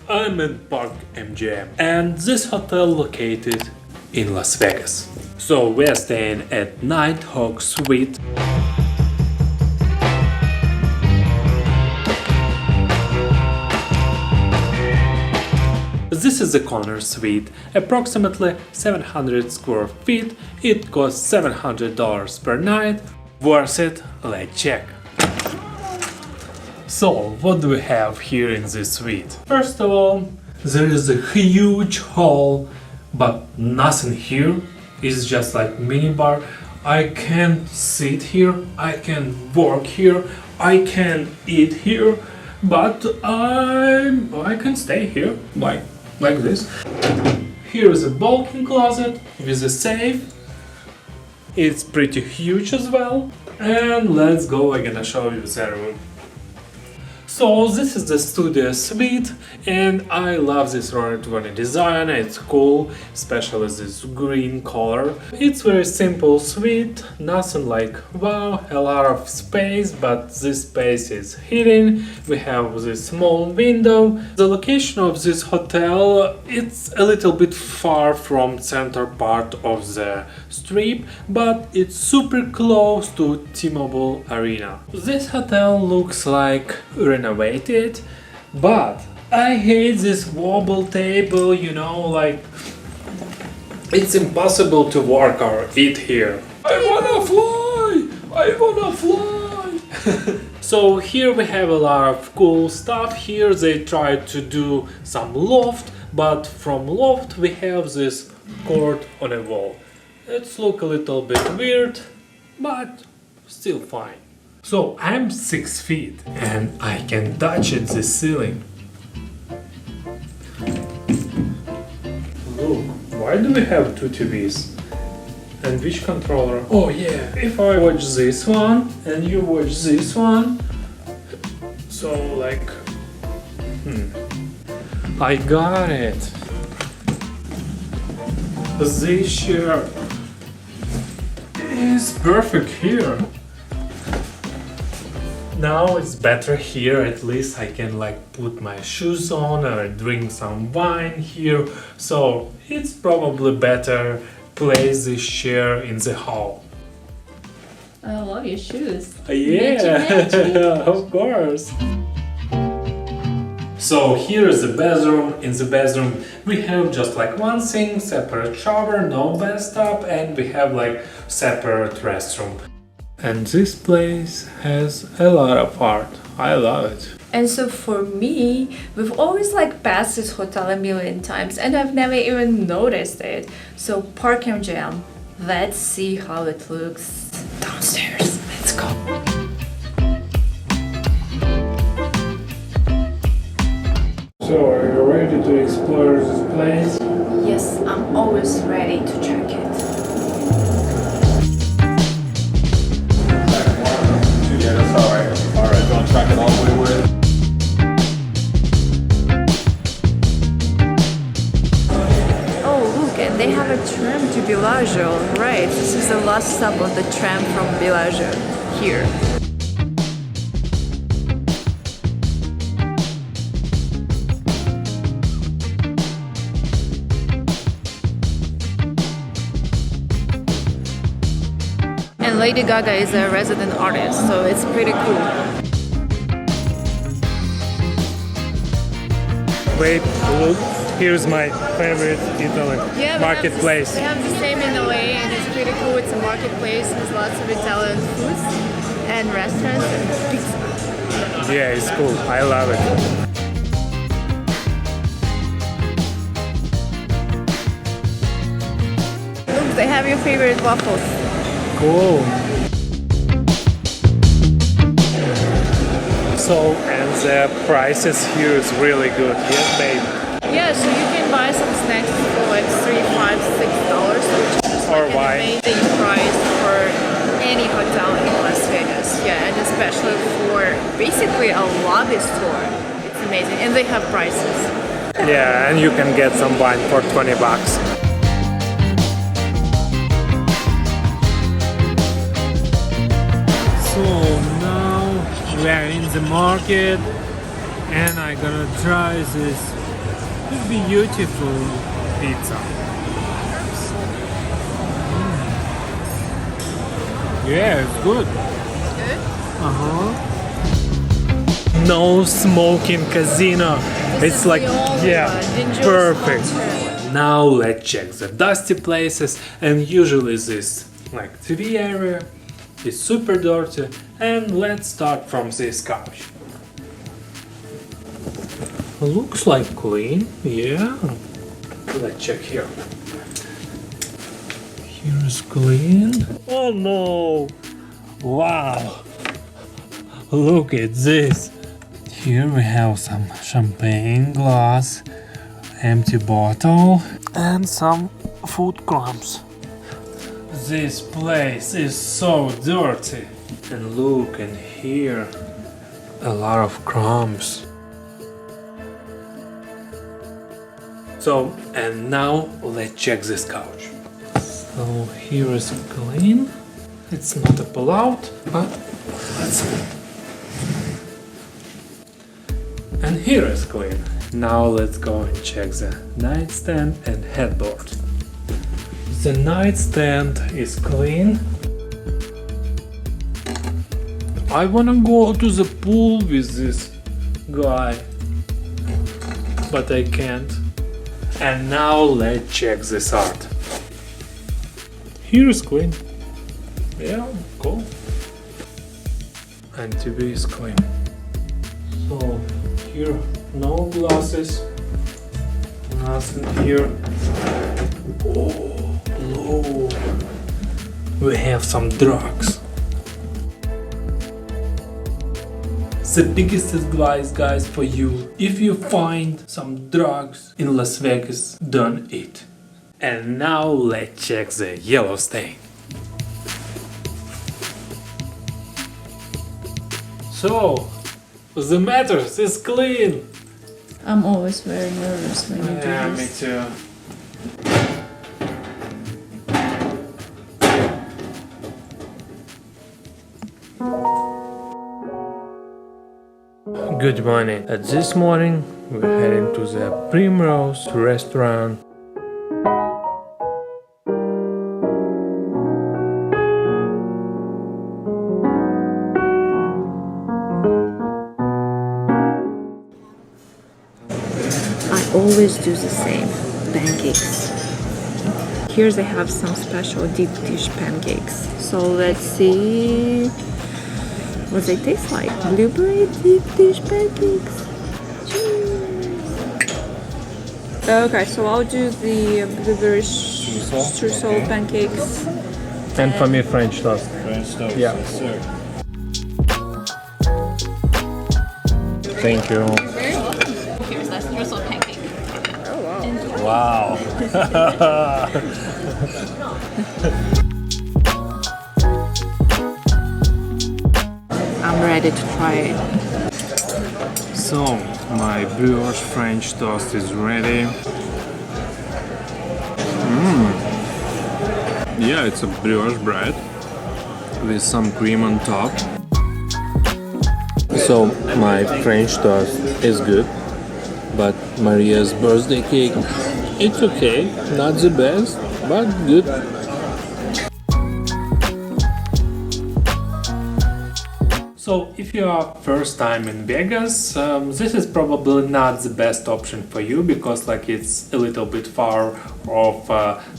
I'm in Park MGM, and this hotel located in Las Vegas. So we're staying at Nighthawk Suite. This is a corner suite, approximately 700 square feet. It costs $700 per night. Worth it? Let's check. So, what do we have here in this suite? First of all, there is a huge hall, but nothing here. It's just like minibar. I can sit here, I can work here, I can eat here, but I can stay here like this. Here is a walk-in closet with a safe. It's pretty huge as well. And let's go, I'm gonna show you the room. So this is the studio suite, and I love this Roaring design. It's cool, especially this green color. It's very simple suite, nothing like wow, a lot of space, but this space is hidden. We have this small window. The location of this hotel, it's a little bit far from center part of the strip, but it's super close to T-Mobile Arena. This hotel looks like renovated, but I hate this wobble table, you know, like it's impossible to work or eat here. I wanna fly! So here we have a lot of cool stuff. Here they tried to do some loft, but from loft we have this cord on a wall. It's look a little bit weird, but still fine. So I'm 6 feet and I can touch it, the ceiling. Look, why do we have two TVs? And which controller? Oh yeah, if I watch this one and you watch this one, so like, I got it. This chair is perfect here. Now it's better here, at least I can like put my shoes on or drink some wine here. So it's probably better place this chair in the hall. I love your shoes. Yeah, of course. So here is the bathroom. In the bathroom we have just like one sink, separate shower, no bathtub, and we have like separate restroom. And this place has a lot of art. I love it. And so for me, we've always like passed this hotel a million times and I've never even noticed it. So Park MGM, let's see how it looks downstairs. Let's go. So are you ready to explore this place? Yes, I'm always ready to check it. Yeah, that's alright. Alright, don't track it all the way with. Oh, look, and they have a tram to Bellagio. Right, this is the last stop of the tram from Bellagio here. And Lady Gaga is a resident artist, so it's pretty cool. Wait, look, here's my favorite Italian marketplace. We have the same in LA and it's pretty cool. It's a marketplace with lots of Italian foods and restaurants and pizza. Yeah, it's cool. I love it. Look, they have your favorite waffles. Cool. So, and the prices here is really good. Yes, babe. Yeah, so you can buy some snacks for like $3, $5, $6, which is just Or like wine. an amazing price for any hotel in Las Vegas. Yeah, and especially for basically a lobby store. It's amazing, and they have prices. Yeah, and you can get some wine for $20. we're in the market and I'm gonna try this beautiful pizza. Yeah, it's good. Good? No smoking casino. It's like, yeah, perfect. Now let's check the dusty places, and usually this like TV area is super dirty. And let's start from this couch. Looks like clean, yeah. Let's check here. Here's clean. Oh no! Wow! Look at this. Here we have some champagne glass, empty bottle, and some food crumbs. This place is so dirty. And look, and here, a lot of crumbs. So, and now let's check this couch. So here is clean. It's not a pull-out, but let's see. And here is clean. Now let's go and check the nightstand and headboard. The nightstand is clean. I wanna go to the pool with this guy, but I can't. And now let's check this art. Here is clean. Yeah, cool. And TV is clean. So here, no glasses, nothing here. Oh, no. We have some drugs. The biggest advice, guys, for you: if you find some drugs in Las Vegas, don't eat. And now let's check the yellow stain. So, the mattress is clean. I'm always very nervous when you do Yeah, this. me too. Good morning. This morning we're heading to the Primrose restaurant. I always do the same. Pancakes. Here they have some special deep dish pancakes. So let's see what they taste like. Blueberry deep dish pancakes. Cheers. Okay, so I'll do the blueberry streusel pancakes. And for me, French toast. French toast, Yeah. yes, sir. Thank you. Here's that streusel pancake. Wow. I'm ready to try it. So, my brioche French toast is ready. Yeah, it's a brioche bread with some cream on top. So, my French toast is good, but Maria's birthday cake, it's okay, not the best, but good. So if you are first time in Vegas, this is probably not the best option for you, because like it's a little bit far off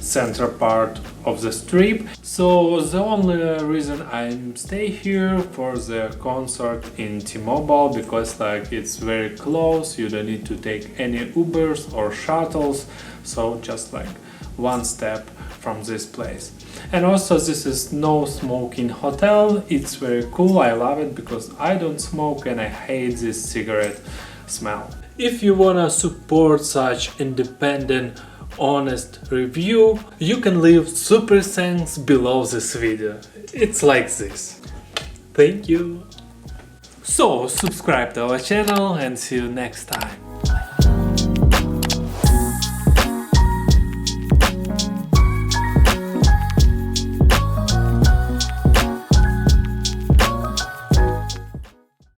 central part of the strip. So the only reason I stay here for the concert in T-Mobile, because like it's very close, you don't need to take any Ubers or shuttles, so just like one step from this place. And also this is no smoking hotel. It's very cool, I love it, because I don't smoke and I hate this cigarette smell. If you wanna support such independent, honest review, you can leave super thanks below this video. It's like this. Thank you. So subscribe to our channel and see you next time.